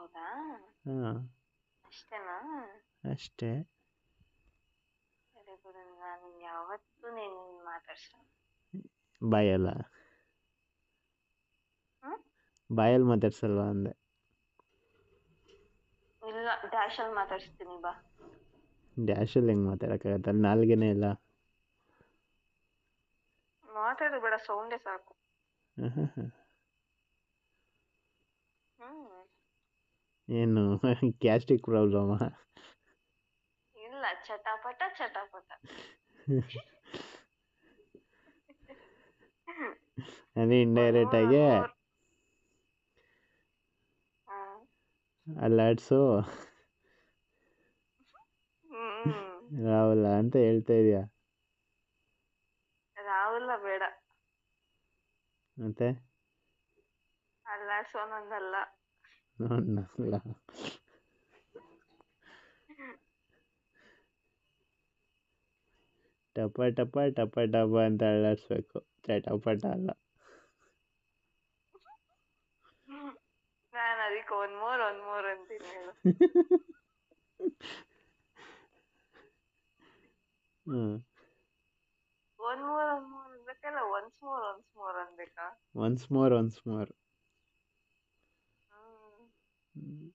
ಹೌದಾ? ಹಾಂ ಅಷ್ಟೇನಾ? ಅಷ್ಟೇ. ಸರಿ ಬಿಡು, ನಾನು ಯಾವತ್ತೂ ನೀನು ಮಾತಾಡ್ಸಲ್ಲ. ಬಾಯಲ್ಲ ಹ್ಮ್? ಬಾಯಲ್ಲಿ ಮಾತಾಡ್ಸಲ್ವಾ ಅಂದೆ. ಇಲ್ಲ, ಡ್ಯಾಶಲ್ಲಿ ಮಾತಾಡ್ಸ್ತೀನಿ ಬಾ. ಡ್ಯಾಶಲ್ಲಿ ಹೆಂಗೆ ಮಾತಾಡೋಕ್ಕಾಗತ್ತೆ, ಅಲ್ಲಿ ನಾಲ್ಗೆನೇ ಇಲ್ಲ. ಮಾತಾಡು ಬೇಡ, ಸೌಂಡೇ ಸಾಕು. ಹ್ಮ್. ಹ್ಮ್. ಏನು ಗ್ಯಾಸ್ಟ್ರಿಕ್ ಪ್ರಾಬ್ಲಮಾ? ಇಲ್ಲ, ಚಟಾಪಟ ಚಟಾಪಟ. ಅದೇ ಒಂದ್ ಇಂಡೈರೆಕ್ಟ್ ಮೂರ್ ಆಗಿ ಒಂದ್ ಮೂರ್. ಅಲ್ಲಾಡ್ಸು ಹ್ಮ್. ರಾಹುಲ ಅಂತ ಹೇಳ್ತಾ ಇದೀಯ. ರಾಹುಲ ಬೇಡ, ಮತ್ತೆ ಅಲ್ಲಾಡ್ಸೋನೊಂದಲ್ಲ. ಅಲ್ಲ. ಟಪ ಟಪ ಟಪ ಟಪ ಅಂತ ಅಲ್ಲಾಡ್ಸ್ಬೇಕು, ಚಟಪಟ ಅಲ್ಲ. ನಾನು ಅದಕ್ಕೆ ಒಂದ್ ಮೂರ್ ಅಂತೀನಿ ಹೇಳು. ಹ್ಮ್. ಒಂದ್ ಮೂರ್ ಅನ್ಬೇಕಲ್ಲ, ಒನ್ಸ್ ಮೋರ್ ಅನ್ಬೇಕಾ? Once more. ಹ್ಮ್.